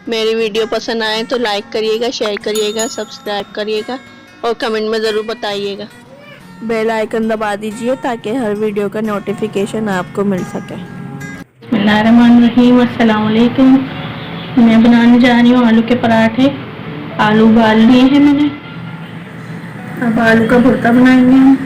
मेरी वीडियो पसंद आए तो लाइक करिएगा, शेयर करिएगा, सब्सक्राइब करिएगा और कमेंट में ज़रूर बताइएगा। बेल आइकन दबा दीजिए ताकि हर वीडियो का नोटिफिकेशन आपको मिल सके। बिस्मिल्लाहिर्रहमानिर्रहीम, अस्सलाम वालेकुम। मैं बनाने जा रही हूँ आलू के पराठे। आलू उबाल लिए हैं मैंने। अब आलू का भुर्ता बनाएंगे हम।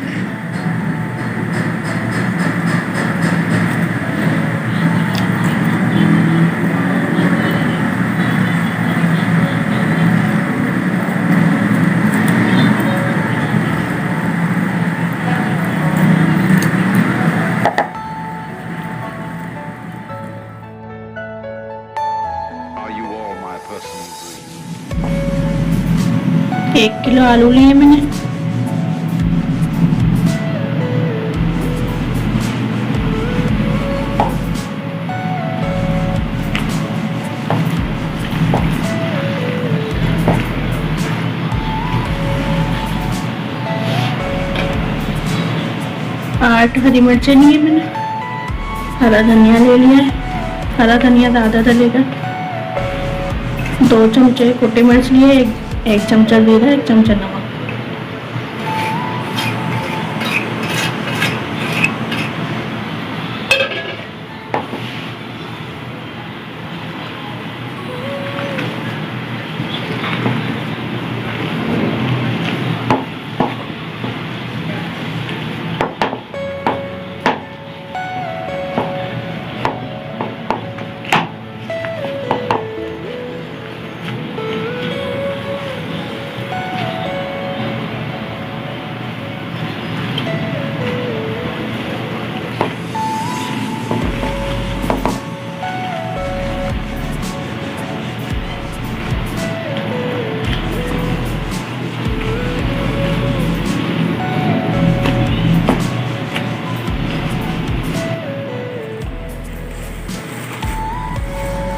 Are you all my personal dreams? 1 kilo आलू लिए मैंने। आठ हरी मिर्चें लिए मैंने। हरा धनिया ले लिया है। हरा धनिया ज़्यादा डलेगा। 2 चमचे कुटी मिर्च लिए, एक चमचा जीरा, 1 चमचा नमक।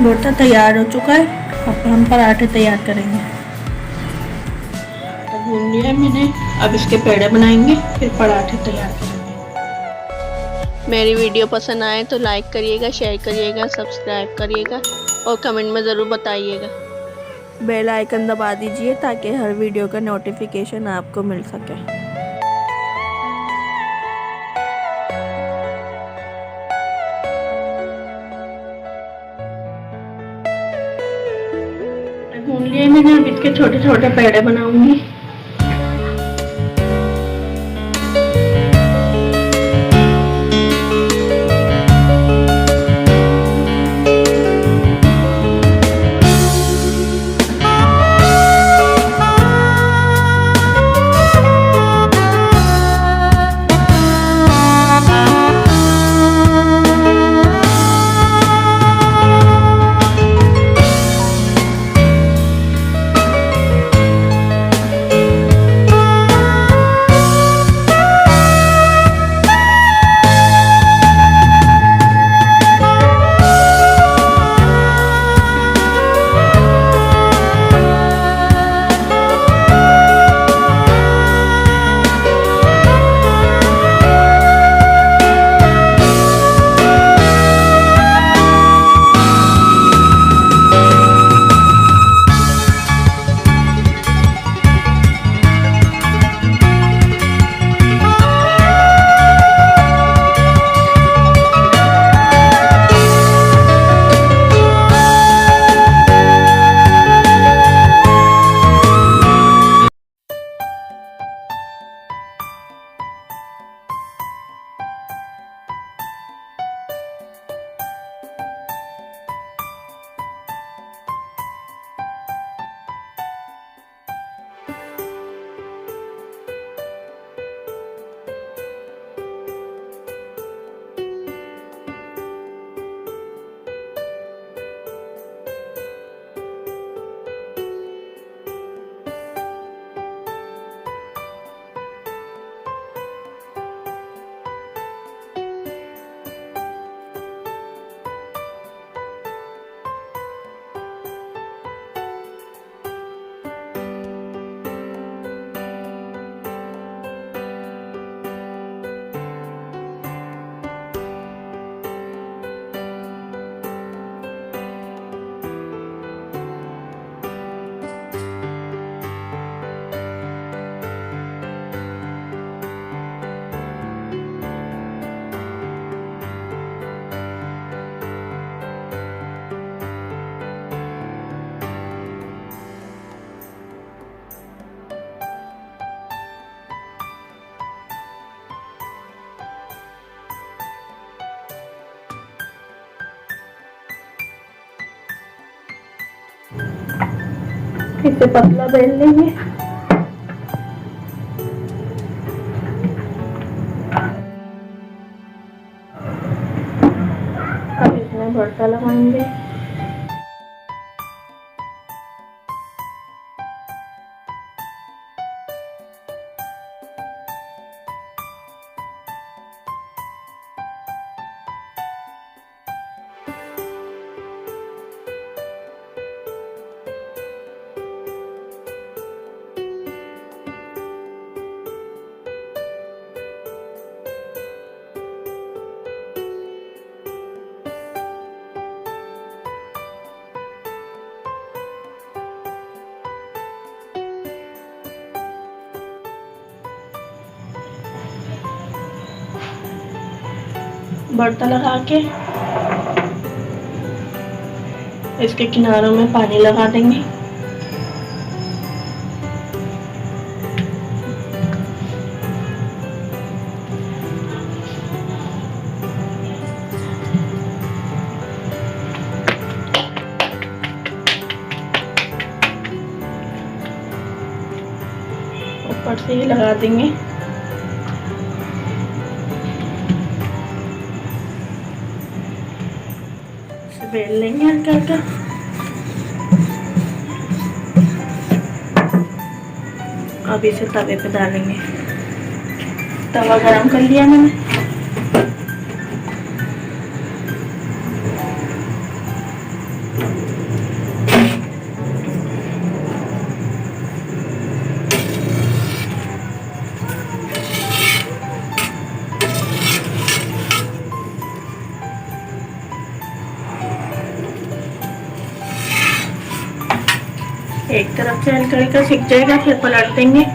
भुर्ता तैयार हो चुका है। अब हम पराठे तैयार करेंगे। आटा गूंद लिया है मैंने। अब इसके पेड़े बनाएंगे, फिर पराठे तैयार करेंगे। मेरी वीडियो पसंद आए तो लाइक करिएगा, शेयर करिएगा, सब्सक्राइब करिएगा और कमेंट में ज़रूर बताइएगा। बेल आइकन दबा दीजिए ताकि हर वीडियो का नोटिफिकेशन आपको मिल सके। गूंद लिए मैंने। अब इसके छोटे छोटे पेड़े बनाऊंगी। इसे पतला बेल लेंगे। अब इसमें भरता लगाएंगे। भरता लगा के इसके किनारों में पानी लगा देंगे। ऊपर से ही लगा देंगे। बेल लेंगे हल्का हल्का। अब इसे तवे पे डालेंगे। तवा गरम कर लिया मैंने। एक तरफ से हल्का हल्का सिक जाएगा, फिर पलट देंगे।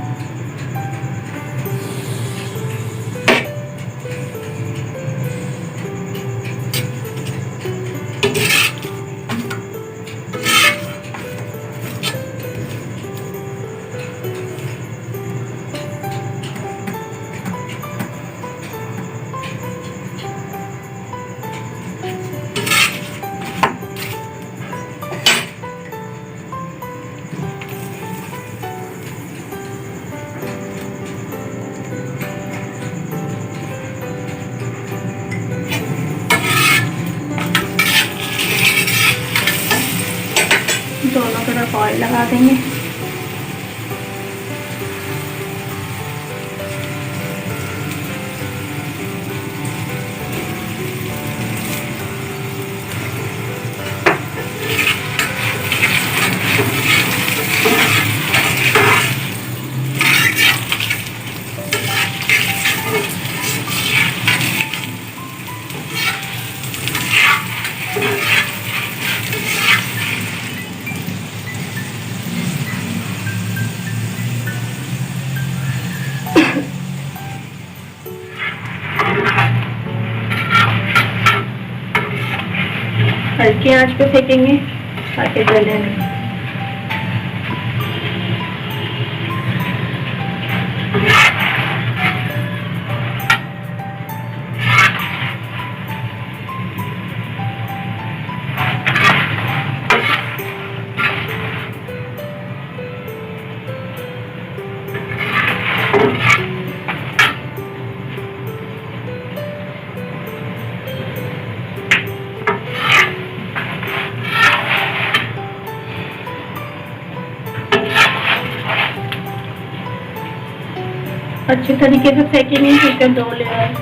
दोनों तरफ ऑयल लगा देंगे। हल्की आंच पे फेंकेंगे ताकि जले नहीं। अच्छे तरीके से फेंकेंगे क्योंकि दो लेयर।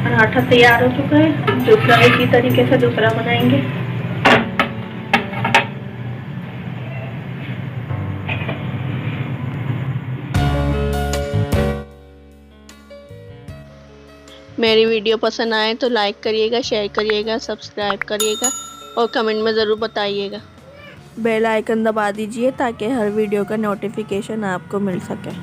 पराठा तैयार हो चुका है। दूसरा इसी तरीके से दूसरा बनाएंगे। मेरी वीडियो पसंद आए तो लाइक करिएगा, शेयर करिएगा, सब्सक्राइब करिएगा और कमेंट में ज़रूर बताइएगा। बेल आइकन दबा दीजिए ताकि हर वीडियो का नोटिफिकेशन आपको मिल सके।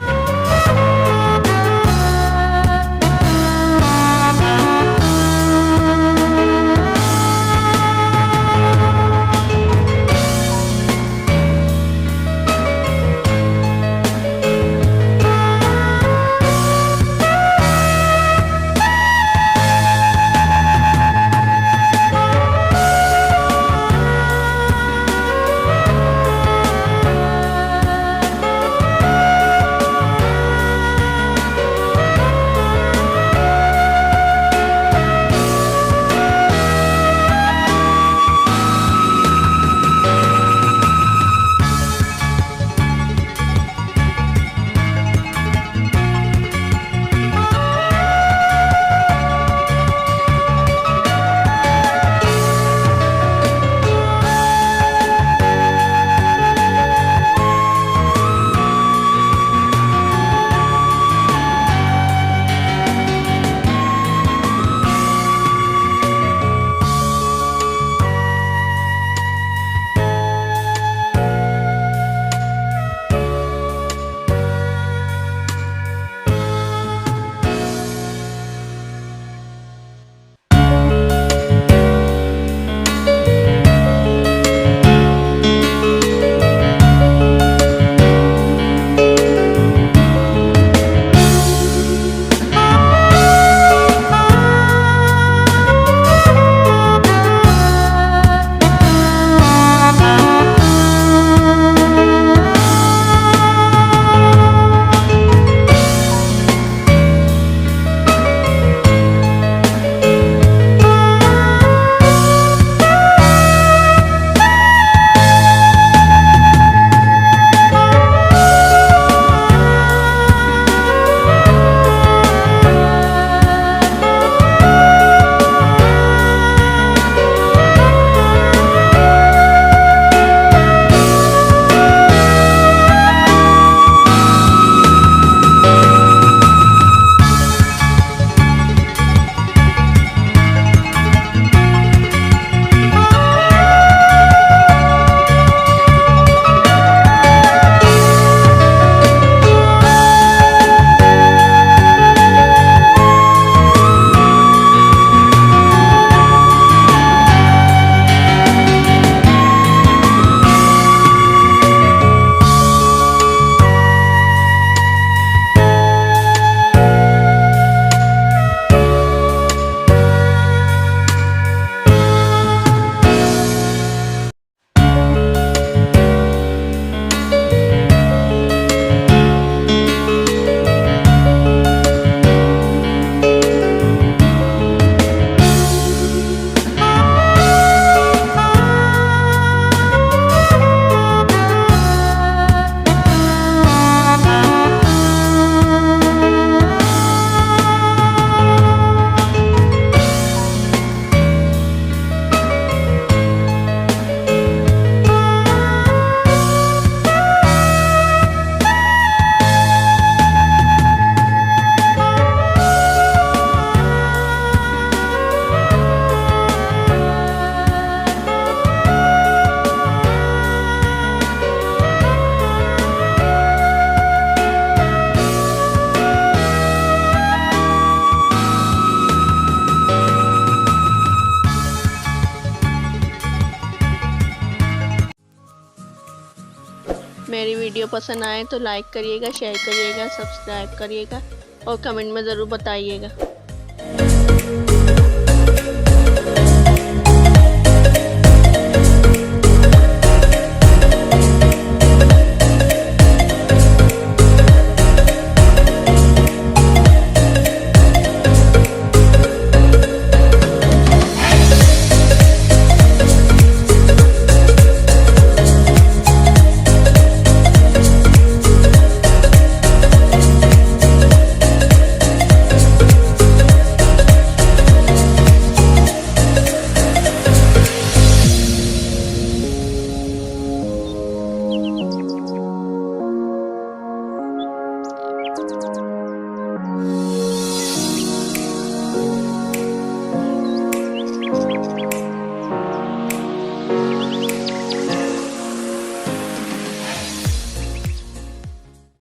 मेरी वीडियो पसंद आए तो लाइक करिएगा, शेयर करिएगा, सब्सक्राइब करिएगा और कमेंट में ज़रूर बताइएगा।